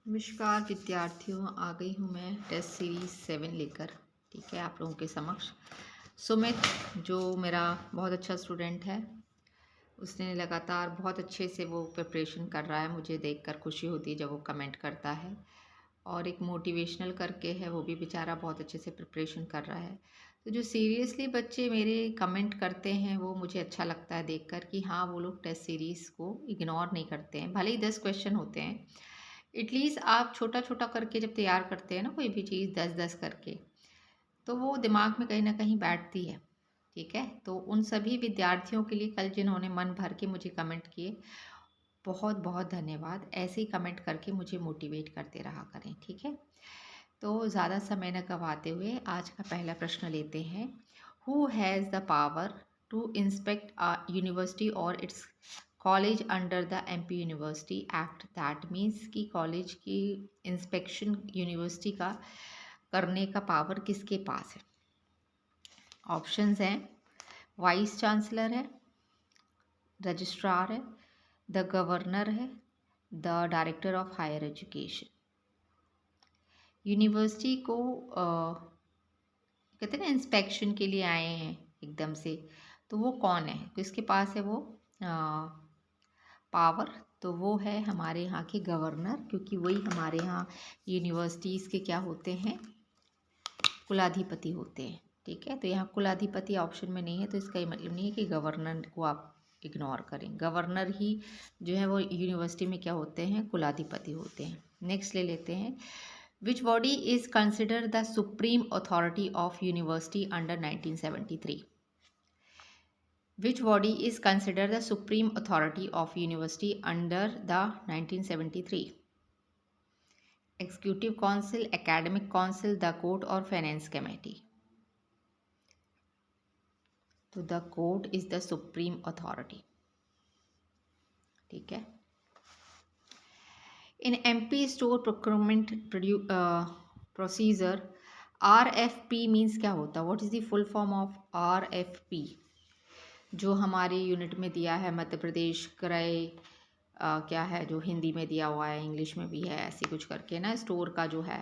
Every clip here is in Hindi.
नमस्कार विद्यार्थियों, आ गई हूँ मैं टेस्ट सीरीज 7 लेकर। ठीक है, आप लोगों के समक्ष सुमित जो मेरा बहुत अच्छा स्टूडेंट है, उसने लगातार बहुत अच्छे से वो प्रिपरेशन कर रहा है। मुझे देखकर खुशी होती है जब वो कमेंट करता है। और एक मोटिवेशनल करके है, वो भी बेचारा बहुत अच्छे से प्रिपरेशन कर रहा है। तो जो सीरियसली बच्चे मेरे कमेंट करते हैं वो मुझे अच्छा लगता है देखकर कि हाँ, वो लोग टेस्ट सीरीज़ को इग्नोर नहीं करते हैं। भले ही 10 क्वेश्चन होते हैं, एटलीस्ट आप छोटा छोटा करके जब तैयार करते हैं ना कोई भी चीज़ 10-10 करके, तो वो दिमाग में कहीं ना कहीं बैठती है। ठीक है, तो उन सभी विद्यार्थियों के लिए कल जिन्होंने मन भर के मुझे कमेंट किए, बहुत बहुत धन्यवाद। ऐसे ही कमेंट करके मुझे मोटिवेट करते रहा करें। ठीक है, तो ज़्यादा समय न गवाते हुए आज का पहला प्रश्न लेते हैं। Who has the power to inspect a university और its college under the MP university act? That means कि कॉलेज की इंस्पेक्शन यूनिवर्सिटी का करने का पावर किसके पास है? ऑप्शंस हैं, वाइस चांसलर है, रजिस्ट्रार है, द गवर्नर है, the director of higher education. University को कहते हैं ना इंस्पेक्शन के लिए आए हैं एकदम से, तो वो कौन है, किसके पास है वो पावर? तो वो है हमारे यहाँ के गवर्नर, क्योंकि वही हमारे यहाँ यूनिवर्सिटीज़ के क्या होते हैं, कुलाधिपति होते हैं। ठीक है, तो यहाँ कुलाधिपति ऑप्शन में नहीं है, तो इसका ये मतलब नहीं है कि गवर्नर को आप इग्नोर करें। गवर्नर ही जो है वो यूनिवर्सिटी में क्या होते हैं, कुलाधिपति होते हैं। नेक्स्ट ले लेते हैं, which body is consider the supreme authority of university under 1973? Which body is considered the supreme authority of university under the 1973? Executive Council, Academic Council, the Court or Finance Committee? तो the court is the supreme authority. ठीक है, in MP store procurement procedure, RFP means क्या होता है? What is the full form of RFP? जो हमारे यूनिट में दिया है मध्य प्रदेश क्रय क्या है, जो हिंदी में दिया हुआ है, इंग्लिश में भी है, ऐसे कुछ करके ना, स्टोर का जो है,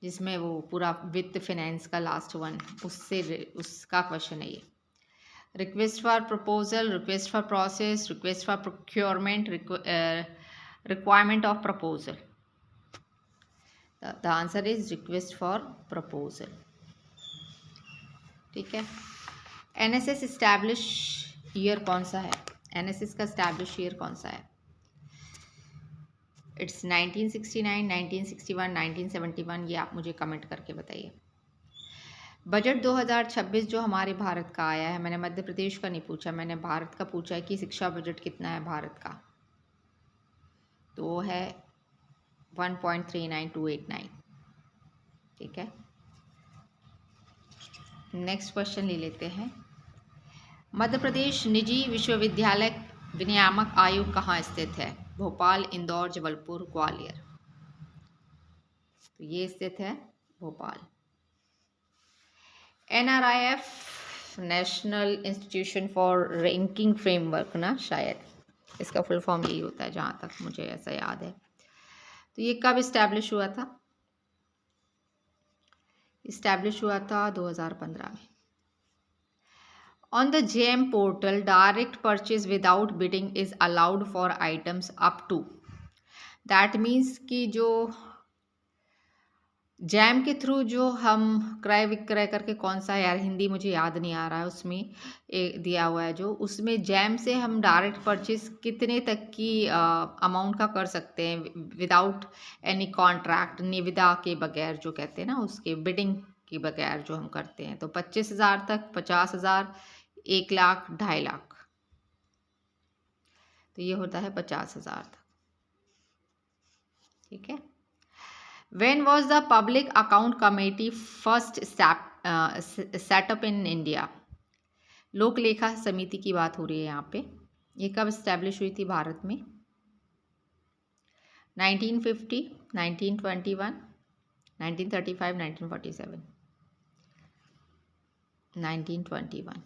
जिसमें वो पूरा वित्त फाइनेंस का लास्ट वन, उसका क्वेश्चन है ये। Request for proposal, request for process, request for procurement, requirement of proposal. The answer is request for proposal. ठीक है, एनएसएस इस्टेब्लिश ईयर कौन सा है? एनएसएस का इस्टेब्लिश ईयर कौन सा है? इट्स 1969, 1961, 1971। ये आप मुझे कमेंट करके बताइए। बजट 2026 जो हमारे भारत का आया है, मैंने मध्य प्रदेश का नहीं पूछा, मैंने भारत का पूछा है कि शिक्षा बजट कितना है भारत का, तो वो है 1.39289। ठीक है, नेक्स्ट क्वेश्चन ले लेते हैं। मध्य प्रदेश निजी विश्वविद्यालय विनियामक आयोग कहाँ स्थित है? भोपाल, इंदौर, जबलपुर, ग्वालियर। तो ये स्थित है Bhopal. NRIF national institution for ranking framework ना, शायद इसका फुल फॉर्म यही होता है जहाँ तक मुझे ऐसा याद है। तो ये कब इस्टेब्लिश हुआ था? इस्टेब्लिश हुआ था 2015 में। On the JEM portal, direct purchase without bidding is allowed for items up to. That means कि जो जैम के थ्रू जो हम क्रय विक्रय करके, कौन सा यार हिंदी मुझे याद नहीं आ रहा है, उसमें दिया हुआ है जो, उसमें जैम से हम डायरेक्ट परचेज कितने तक की अमाउंट का कर सकते हैं विदाउट एनी कॉन्ट्रैक्ट, निविदा के बगैर, जो कहते हैं ना, उसके बिडिंग के बगैर जो हम करते हैं, तो 25,000 तक, 50,000, 1 लाख, 2.5 लाख। तो ये होता है 50,000 तक। ठीक है, When was the Public Account Committee first set up in India? लोक लेखा समिति की बात हो रही है यहाँ पे। ये कब इस्टेब्लिश हुई थी भारत में? 1950, 1921, 1935, 1947। 1921।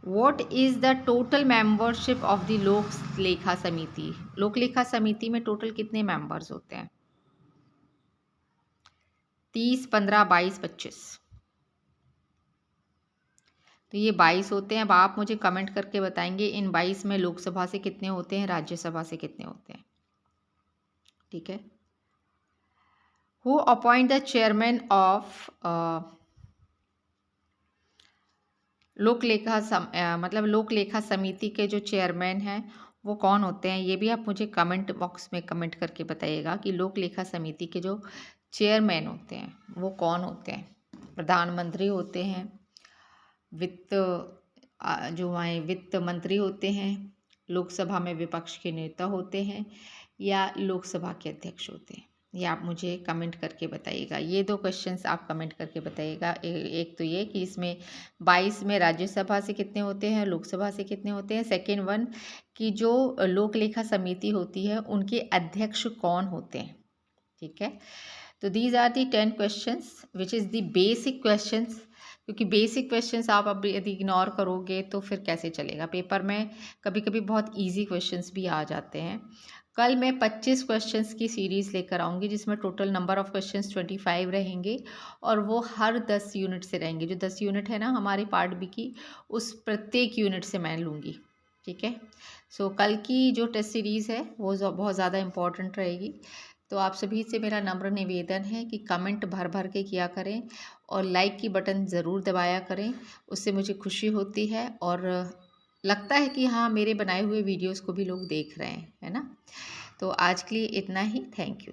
What is the total membership of the लोक लेखा समिति? लोक लेखा समिति में टोटल कितने मेंबर्स होते हैं? 30, 15, 22, 25। तो ये 22 होते हैं। अब आप मुझे कमेंट करके बताएंगे इन 22 में लोकसभा से कितने होते हैं, राज्यसभा से कितने होते हैं। ठीक है। Who appoint the chairman of Lok Lekha समिति के जो चेयरमैन हैं वो कौन होते हैं? ये भी आप मुझे कमेंट बॉक्स में कमेंट करके बताइएगा कि लोक लेखा समिति के जो चेयरमैन होते हैं वो कौन होते हैं। प्रधानमंत्री होते हैं, वित्त मंत्री होते हैं, लोकसभा में विपक्ष के नेता होते हैं, या लोकसभा के अध्यक्ष होते हैं। ये आप मुझे कमेंट करके बताइएगा। ये 2 क्वेश्चंस आप कमेंट करके बताइएगा। एक तो ये कि इसमें 22 में राज्यसभा से कितने होते हैं, लोकसभा से कितने होते हैं। सेकेंड वन कि जो लोक लेखा समिति होती है उनके अध्यक्ष कौन होते हैं। ठीक है। तो these are the 10 questions which is the basic questions, क्योंकि बेसिक क्वेश्चंस आप अब यदि इग्नोर करोगे तो फिर कैसे चलेगा। पेपर में कभी कभी बहुत इजी क्वेश्चंस भी आ जाते हैं। कल मैं 25 क्वेश्चंस की सीरीज़ लेकर आऊँगी जिसमें टोटल नंबर ऑफ़ क्वेश्चंस 25 रहेंगे और वो हर 10 यूनिट से रहेंगे। जो 10 यूनिट है ना हमारी पार्ट बी की, उस प्रत्येक यूनिट से मैं लूँगी। ठीक है। सो कल की जो टेस्ट सीरीज़ है वो बहुत ज़्यादा इम्पॉर्टेंट रहेगी। तो आप सभी से मेरा नम्र निवेदन है कि कमेंट भर भर के किया करें और लाइक की बटन ज़रूर दबाया करें। उससे मुझे खुशी होती है और लगता है कि हाँ मेरे बनाए हुए वीडियोस को भी लोग देख रहे हैं, है ना। तो आज के लिए इतना ही। Thank you.